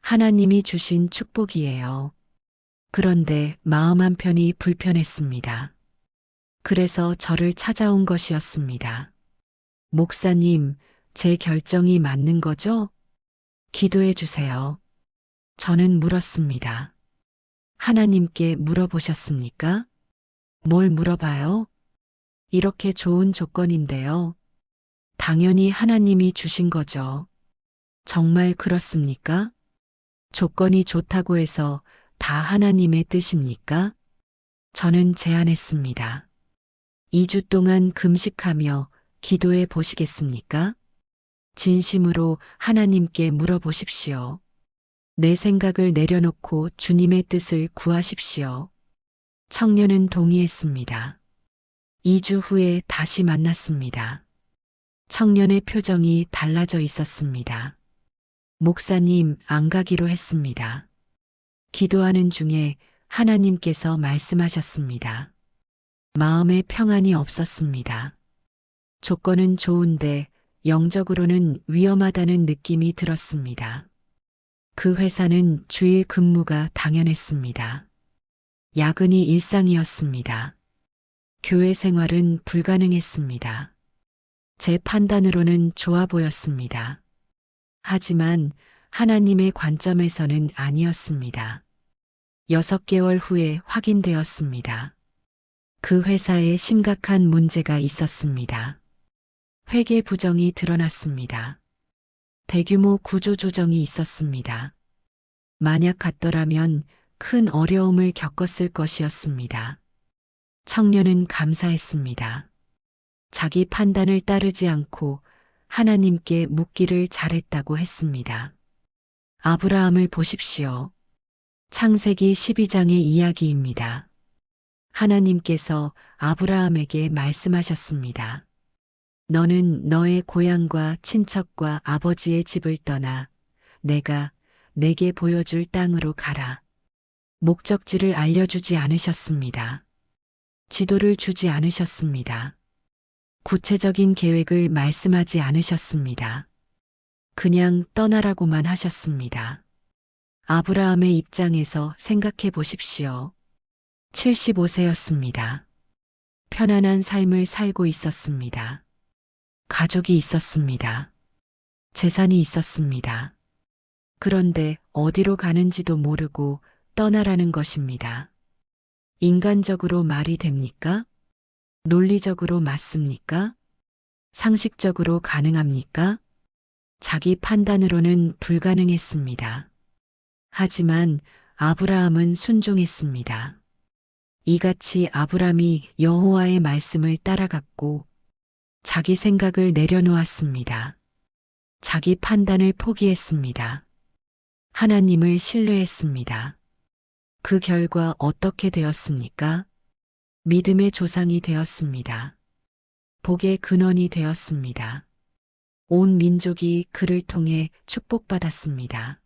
하나님이 주신 축복이에요. 그런데 마음 한편이 불편했습니다. 그래서 저를 찾아온 것이었습니다. 목사님, 제 결정이 맞는 거죠? 기도해 주세요. 저는 물었습니다. 하나님께 물어보셨습니까? 뭘 물어봐요? 이렇게 좋은 조건인데요. 당연히 하나님이 주신 거죠. 정말 그렇습니까? 조건이 좋다고 해서 다 하나님의 뜻입니까? 저는 제안했습니다. 2주 동안 금식하며 기도해 보시겠습니까? 진심으로 하나님께 물어보십시오. 내 생각을 내려놓고 주님의 뜻을 구하십시오. 청년은 동의했습니다. 2주 후에 다시 만났습니다. 청년의 표정이 달라져 있었습니다. 목사님, 안 가기로 했습니다. 기도하는 중에 하나님께서 말씀하셨습니다. 마음에 평안이 없었습니다. 조건은 좋은데 영적으로는 위험하다는 느낌이 들었습니다. 그 회사는 주일 근무가 당연했습니다. 야근이 일상이었습니다. 교회 생활은 불가능했습니다. 제 판단으로는 좋아 보였습니다. 하지만 하나님의 관점에서는 아니었습니다. 6개월 후에 확인되었습니다. 그 회사에 심각한 문제가 있었습니다. 회계 부정이 드러났습니다. 대규모 구조조정이 있었습니다. 만약 갔더라면 큰 어려움을 겪었을 것이었습니다. 청년은 감사했습니다. 자기 판단을 따르지 않고 하나님께 묻기를 잘했다고 했습니다. 아브라함을 보십시오. 창세기 12장의 이야기입니다. 하나님께서 아브라함에게 말씀하셨습니다. 너는 너의 고향과 친척과 아버지의 집을 떠나 내가 내게 보여줄 땅으로 가라. 목적지를 알려주지 않으셨습니다. 지도를 주지 않으셨습니다. 구체적인 계획을 말씀하지 않으셨습니다. 그냥 떠나라고만 하셨습니다. 아브라함의 입장에서 생각해 보십시오. 75세였습니다. 편안한 삶을 살고 있었습니다. 가족이 있었습니다. 재산이 있었습니다. 그런데 어디로 가는지도 모르고 떠나라는 것입니다. 인간적으로 말이 됩니까? 논리적으로 맞습니까? 상식적으로 가능합니까? 자기 판단으로는 불가능했습니다. 하지만 아브라함은 순종했습니다. 이같이 아브라함이 여호와의 말씀을 따라갔고 자기 생각을 내려놓았습니다. 자기 판단을 포기했습니다. 하나님을 신뢰했습니다. 그 결과 어떻게 되었습니까? 믿음의 조상이 되었습니다. 복의 근원이 되었습니다. 온 민족이 그를 통해 축복받았습니다.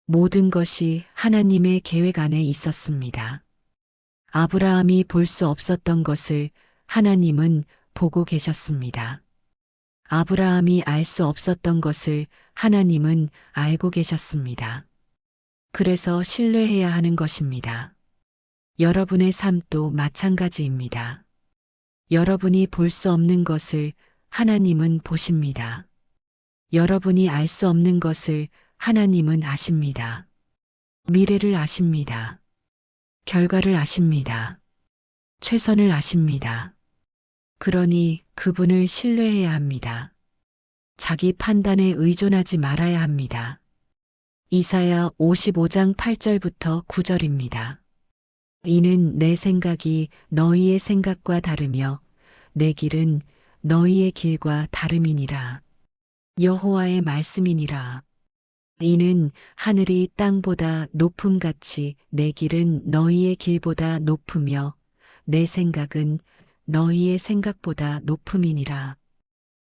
모든 것이 하나님의 계획 안에 있었습니다. 아브라함이 볼 수 없었던 것을 하나님은 보고 계셨습니다. 아브라함이 알 수 없었던 것을 하나님은 알고 계셨습니다. 그래서 신뢰해야 하는 것입니다. 여러분의 삶도 마찬가지입니다. 여러분이 볼 수 없는 것을 하나님은 보십니다. 여러분이 알 수 없는 것을 하나님은 아십니다. 미래를 아십니다. 결과를 아십니다. 최선을 아십니다. 그러니 그분을 신뢰해야 합니다. 자기 판단에 의존하지 말아야 합니다. 이사야 55장 8절부터 9절입니다. 이는 내 생각이 너희의 생각과 다르며 내 길은 너희의 길과 다름이니라. 여호와의 말씀이니라. 이는 하늘이 땅보다 높음같이 내 길은 너희의 길보다 높으며 내 생각은 너희의 생각보다 높음이니라.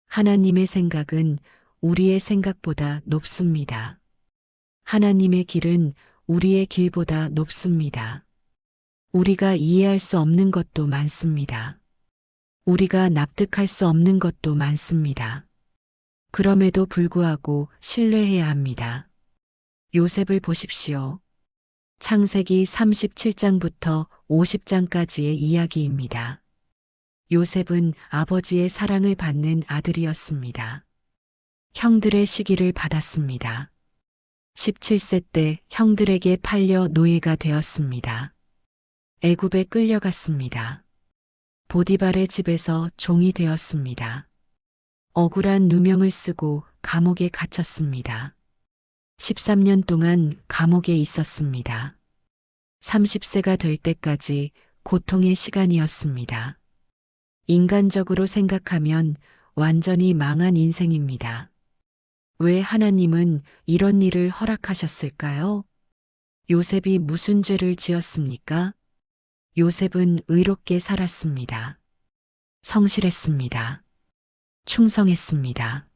하나님의 생각은 우리의 생각보다 높습니다. 하나님의 길은 우리의 길보다 높습니다. 우리가 이해할 수 없는 것도 많습니다. 우리가 납득할 수 없는 것도 많습니다. 그럼에도 불구하고 신뢰해야 합니다. 요셉을 보십시오. 창세기 37장부터 50장까지의 이야기입니다. 요셉은 아버지의 사랑을 받는 아들이었습니다. 형들의 시기를 받았습니다. 17세 때 형들에게 팔려 노예가 되었습니다. 애굽에 끌려갔습니다. 보디발의 집에서 종이 되었습니다. 억울한 누명을 쓰고 감옥에 갇혔습니다. 13년 동안 감옥에 있었습니다. 30세가 될 때까지 고통의 시간이었습니다. 인간적으로 생각하면 완전히 망한 인생입니다. 왜 하나님은 이런 일을 허락하셨을까요? 요셉이 무슨 죄를 지었습니까? 요셉은 의롭게 살았습니다. 성실했습니다. 충성했습니다.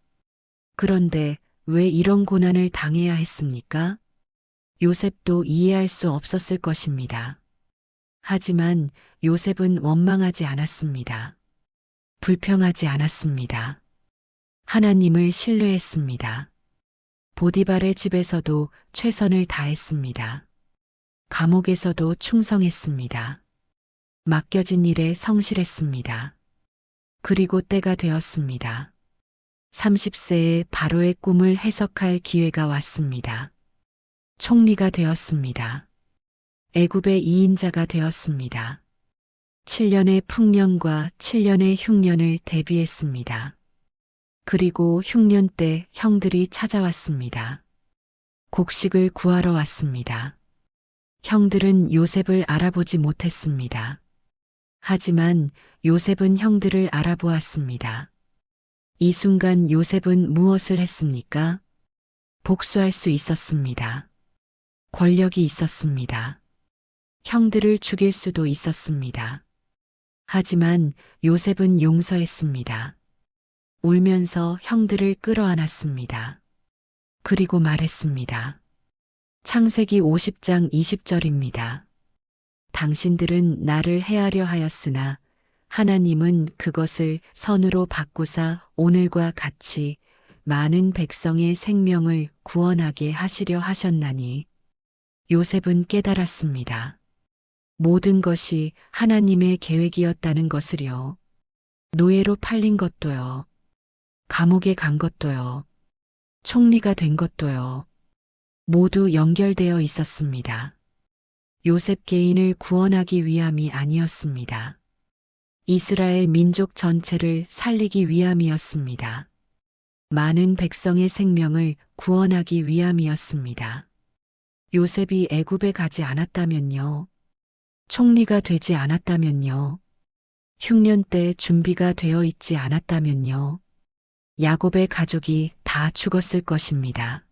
그런데 왜 이런 고난을 당해야 했습니까? 요셉도 이해할 수 없었을 것입니다. 하지만 요셉은 원망하지 않았습니다. 불평하지 않았습니다. 하나님을 신뢰했습니다. 보디발의 집에서도 최선을 다했습니다. 감옥에서도 충성했습니다. 맡겨진 일에 성실했습니다. 그리고 때가 되었습니다. 30세에 바로의 꿈을 해석할 기회가 왔습니다. 총리가 되었습니다. 애굽의 2인자가 되었습니다. 7년의 풍년과 7년의 흉년을 대비했습니다. 그리고 흉년 때 형들이 찾아왔습니다. 곡식을 구하러 왔습니다. 형들은 요셉을 알아보지 못했습니다. 하지만 요셉은 형들을 알아보았습니다. 이 순간 요셉은 무엇을 했습니까? 복수할 수 있었습니다. 권력이 있었습니다. 형들을 죽일 수도 있었습니다. 하지만 요셉은 용서했습니다. 울면서 형들을 끌어안았습니다. 그리고 말했습니다. 창세기 50장 20절입니다. 당신들은 나를 해하려 하였으나 하나님은 그것을 선으로 바꾸사 오늘과 같이 많은 백성의 생명을 구원하게 하시려 하셨나니 요셉은 깨달았습니다. 모든 것이 하나님의 계획이었다는 것을요. 노예로 팔린 것도요. 감옥에 간 것도요. 총리가 된 것도요. 모두 연결되어 있었습니다. 요셉 개인을 구원하기 위함이 아니었습니다. 이스라엘 민족 전체를 살리기 위함이었습니다. 많은 백성의 생명을 구원하기 위함이었습니다. 요셉이 애굽에 가지 않았다면요. 총리가 되지 않았다면요. 흉년 때 준비가 되어 있지 않았다면요. 야곱의 가족이 다 죽었을 것입니다.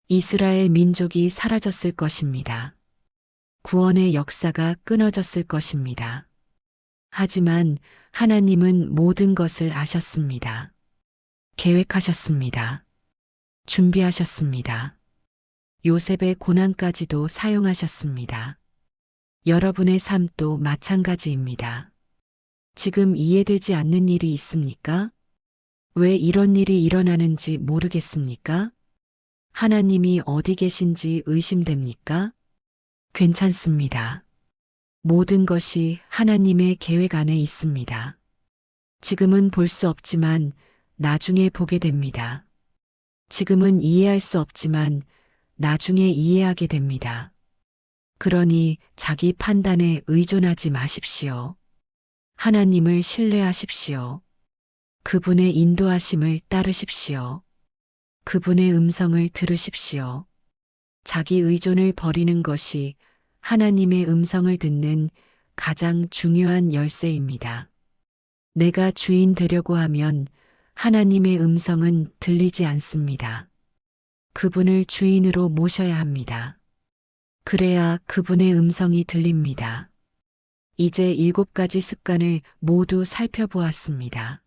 이스라엘 민족이 사라졌을 것입니다. 구원의 역사가 끊어졌을 것입니다. 하지만 하나님은 모든 것을 아셨습니다. 계획하셨습니다. 준비하셨습니다. 요셉의 고난까지도 사용하셨습니다. 여러분의 삶도 마찬가지입니다. 지금 이해되지 않는 일이 있습니까? 왜 이런 일이 일어나는지 모르겠습니까? 하나님이 어디 계신지 의심됩니까? 괜찮습니다. 모든 것이 하나님의 계획 안에 있습니다. 지금은 볼 수 없지만 나중에 보게 됩니다. 지금은 이해할 수 없지만 나중에 이해하게 됩니다. 그러니 자기 판단에 의존하지 마십시오. 하나님을 신뢰하십시오. 그분의 인도하심을 따르십시오. 그분의 음성을 들으십시오. 자기 의존을 버리는 것이 하나님의 음성을 듣는 가장 중요한 열쇠입니다. 내가 주인 되려고 하면 하나님의 음성은 들리지 않습니다. 그분을 주인으로 모셔야 합니다. 그래야 그분의 음성이 들립니다. 이제 7가지 습관을 모두 살펴보았습니다.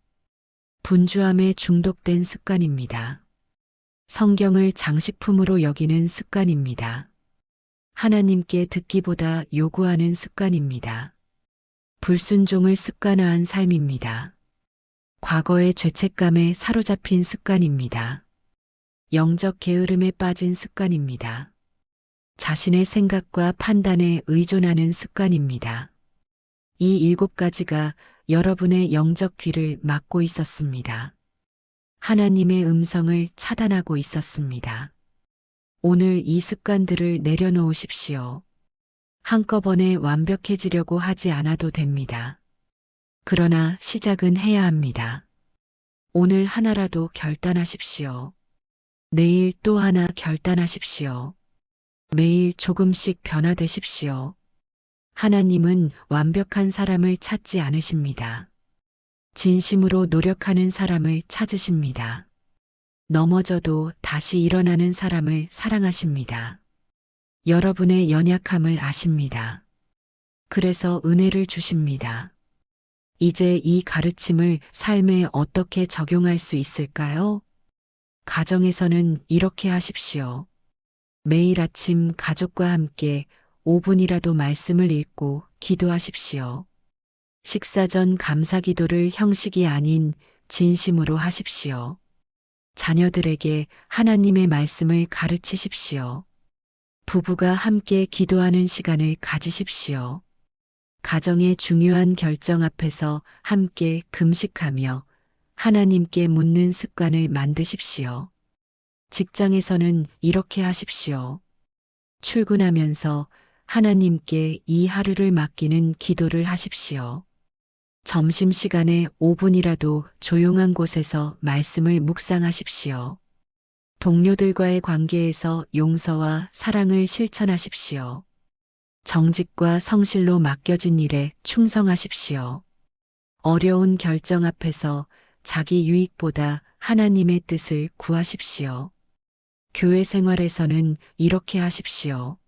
분주함에 중독된 습관입니다. 성경을 장식품으로 여기는 습관입니다. 하나님께 듣기보다 요구하는 습관입니다. 불순종을 습관화한 삶입니다. 과거의 죄책감에 사로잡힌 습관입니다. 영적 게으름에 빠진 습관입니다. 자신의 생각과 판단에 의존하는 습관입니다. 이 7가지가 여러분의 영적 귀를 막고 있었습니다. 하나님의 음성을 차단하고 있었습니다. 오늘 이 습관들을 내려놓으십시오. 한꺼번에 완벽해지려고 하지 않아도 됩니다. 그러나 시작은 해야 합니다. 오늘 하나라도 결단하십시오. 내일 또 하나 결단하십시오. 매일 조금씩 변화되십시오. 하나님은 완벽한 사람을 찾지 않으십니다. 진심으로 노력하는 사람을 찾으십니다. 넘어져도 다시 일어나는 사람을 사랑하십니다. 여러분의 연약함을 아십니다. 그래서 은혜를 주십니다. 이제 이 가르침을 삶에 어떻게 적용할 수 있을까요? 가정에서는 이렇게 하십시오. 매일 아침 가족과 함께 5분이라도 말씀을 읽고 기도하십시오. 식사 전 감사 기도를 형식이 아닌 진심으로 하십시오. 자녀들에게 하나님의 말씀을 가르치십시오. 부부가 함께 기도하는 시간을 가지십시오. 가정의 중요한 결정 앞에서 함께 금식하며 하나님께 묻는 습관을 만드십시오. 직장에서는 이렇게 하십시오. 출근하면서 하나님께 이 하루를 맡기는 기도를 하십시오. 점심시간에 5분이라도 조용한 곳에서 말씀을 묵상하십시오. 동료들과의 관계에서 용서와 사랑을 실천하십시오. 정직과 성실로 맡겨진 일에 충성하십시오. 어려운 결정 앞에서 자기 유익보다 하나님의 뜻을 구하십시오. 교회 생활에서는 이렇게 하십시오.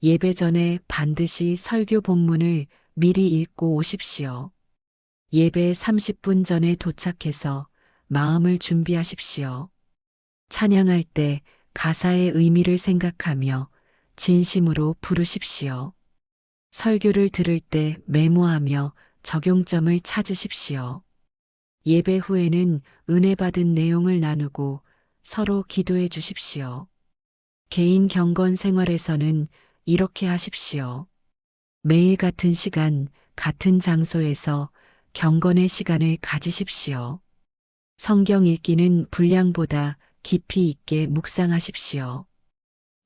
예배 전에 반드시 설교 본문을 미리 읽고 오십시오. 예배 30분 전에 도착해서 마음을 준비하십시오. 찬양할 때 가사의 의미를 생각하며 진심으로 부르십시오. 설교를 들을 때 메모하며 적용점을 찾으십시오. 예배 후에는 은혜 받은 내용을 나누고 서로 기도해 주십시오. 개인 경건 생활에서는 이렇게 하십시오. 매일 같은 시간, 같은 장소에서 경건의 시간을 가지십시오. 성경 읽기는 분량보다 깊이 있게 묵상하십시오.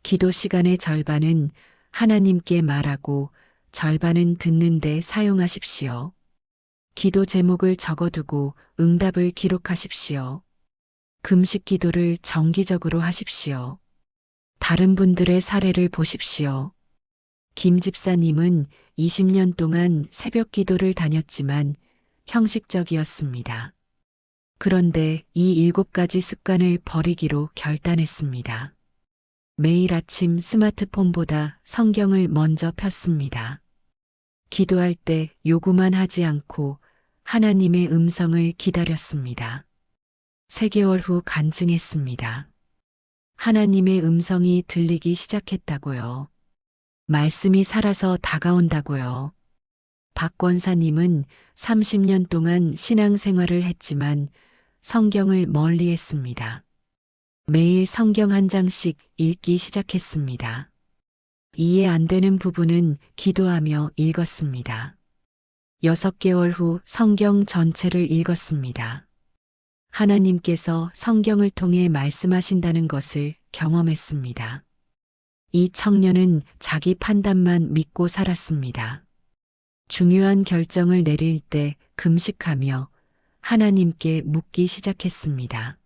기도 시간의 절반은 하나님께 말하고 절반은 듣는 데 사용하십시오. 기도 제목을 적어두고 응답을 기록하십시오. 금식 기도를 정기적으로 하십시오. 다른 분들의 사례를 보십시오. 김 집사님은 20년 동안 새벽 기도를 다녔지만 형식적이었습니다. 그런데 이 7가지 습관을 버리기로 결단했습니다. 매일 아침 스마트폰보다 성경을 먼저 폈습니다. 기도할 때 요구만 하지 않고 하나님의 음성을 기다렸습니다. 3개월 후 간증했습니다. 하나님의 음성이 들리기 시작했다고요. 말씀이 살아서 다가온다고요. 박 권사님은 30년 동안 신앙생활을 했지만 성경을 멀리 했습니다. 매일 성경 한 장씩 읽기 시작했습니다. 이해 안 되는 부분은 기도하며 읽었습니다. 6개월 후 성경 전체를 읽었습니다. 하나님께서 성경을 통해 말씀하신다는 것을 경험했습니다. 이 청년은 자기 판단만 믿고 살았습니다. 중요한 결정을 내릴 때 금식하며 하나님께 묻기 시작했습니다.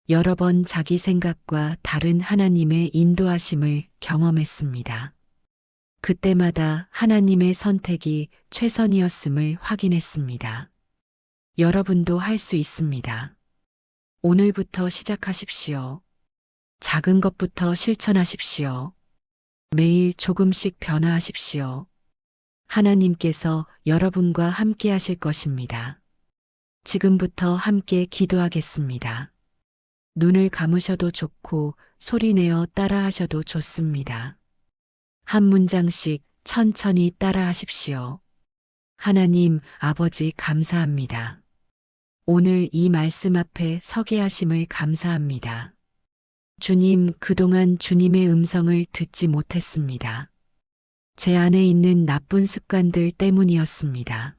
여러 번 자기 생각과 다른 하나님의 인도하심을 경험했습니다. 그때마다 하나님의 선택이 최선이었음을 확인했습니다. 여러분도 할 수 있습니다. 오늘부터 시작하십시오. 작은 것부터 실천하십시오. 매일 조금씩 변화하십시오. 하나님께서 여러분과 함께 하실 것입니다. 지금부터 함께 기도하겠습니다. 눈을 감으셔도 좋고 소리내어 따라하셔도 좋습니다. 한 문장씩 천천히 따라하십시오. 하나님 아버지 감사합니다. 오늘 이 말씀 앞에 서게 하심을 감사합니다. 주님, 그동안 주님의 음성을 듣지 못했습니다. 제 안에 있는 나쁜 습관들 때문이었습니다.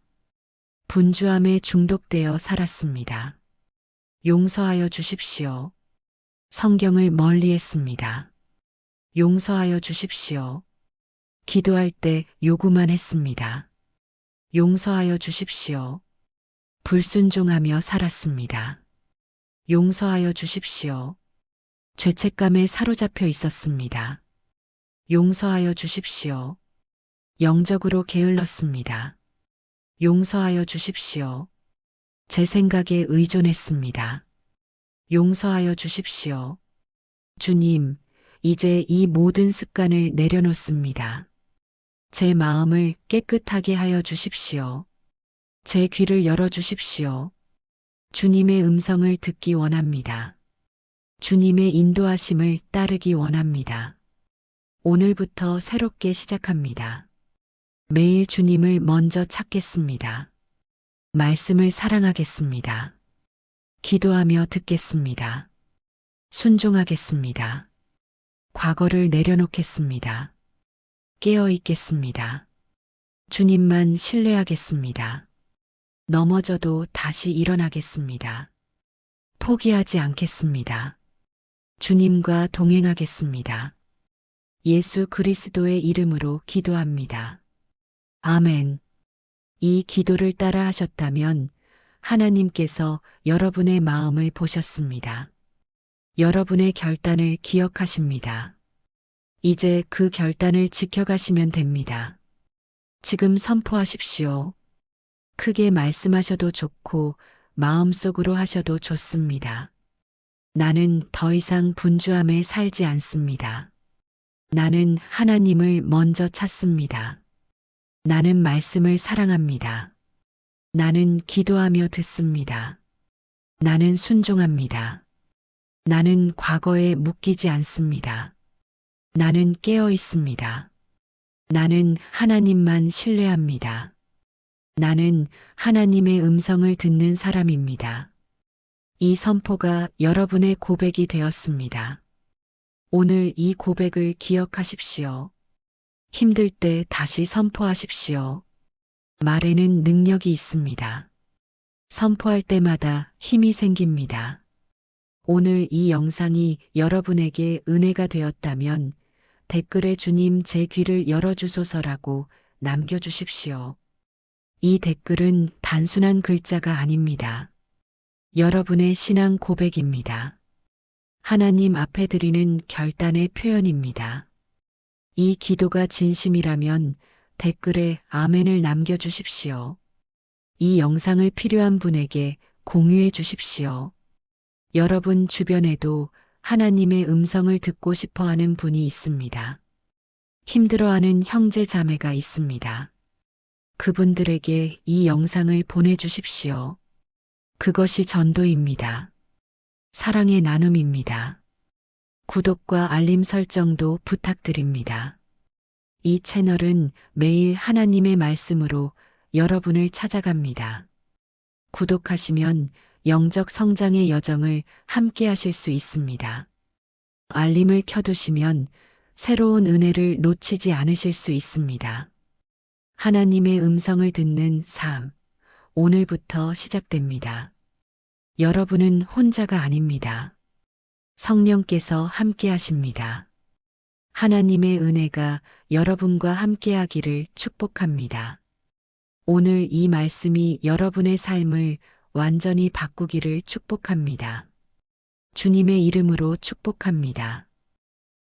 분주함에 중독되어 살았습니다. 용서하여 주십시오. 성경을 멀리 했습니다. 용서하여 주십시오. 기도할 때 요구만 했습니다. 용서하여 주십시오. 불순종하며 살았습니다. 용서하여 주십시오. 죄책감에 사로잡혀 있었습니다. 용서하여 주십시오. 영적으로 게을렀습니다. 용서하여 주십시오. 제 생각에 의존했습니다. 용서하여 주십시오. 주님, 이제 이 모든 습관을 내려놓습니다. 제 마음을 깨끗하게 하여 주십시오. 제 귀를 열어 주십시오. 주님의 음성을 듣기 원합니다. 주님의 인도하심을 따르기 원합니다. 오늘부터 새롭게 시작합니다. 매일 주님을 먼저 찾겠습니다. 말씀을 사랑하겠습니다. 기도하며 듣겠습니다. 순종하겠습니다. 과거를 내려놓겠습니다. 깨어 있겠습니다. 주님만 신뢰하겠습니다. 넘어져도 다시 일어나겠습니다. 포기하지 않겠습니다. 주님과 동행하겠습니다. 예수 그리스도의 이름으로 기도합니다. 아멘. 이 기도를 따라 하셨다면 하나님께서 여러분의 마음을 보셨습니다. 여러분의 결단을 기억하십니다. 이제 그 결단을 지켜가시면 됩니다. 지금 선포하십시오. 크게 말씀하셔도 좋고 마음속으로 하셔도 좋습니다. 나는 더 이상 분주함에 살지 않습니다. 나는 하나님을 먼저 찾습니다. 나는 말씀을 사랑합니다. 나는 기도하며 듣습니다. 나는 순종합니다. 나는 과거에 묶이지 않습니다. 나는 깨어 있습니다. 나는 하나님만 신뢰합니다. 나는 하나님의 음성을 듣는 사람입니다. 이 선포가 여러분의 고백이 되었습니다. 오늘 이 고백을 기억하십시오. 힘들 때 다시 선포하십시오. 말에는 능력이 있습니다. 선포할 때마다 힘이 생깁니다. 오늘 이 영상이 여러분에게 은혜가 되었다면 댓글에 주님 제 귀를 열어주소서라고 남겨주십시오. 이 댓글은 단순한 글자가 아닙니다. 여러분의 신앙 고백입니다. 하나님 앞에 드리는 결단의 표현입니다. 이 기도가 진심이라면 댓글에 아멘을 남겨주십시오. 이 영상을 필요한 분에게 공유해 주십시오. 여러분 주변에도 하나님의 음성을 듣고 싶어 하는 분이 있습니다. 힘들어하는 형제 자매가 있습니다. 그분들에게 이 영상을 보내주십시오. 그것이 전도입니다. 사랑의 나눔입니다. 구독과 알림 설정도 부탁드립니다. 이 채널은 매일 하나님의 말씀으로 여러분을 찾아갑니다. 구독하시면 영적 성장의 여정을 함께 하실 수 있습니다. 알림을 켜두시면 새로운 은혜를 놓치지 않으실 수 있습니다. 하나님의 음성을 듣는 삶, 오늘부터 시작됩니다. 여러분은 혼자가 아닙니다. 성령께서 함께 하십니다. 하나님의 은혜가 여러분과 함께 하기를 축복합니다. 오늘 이 말씀이 여러분의 삶을 완전히 바꾸기를 축복합니다. 주님의 이름으로 축복합니다.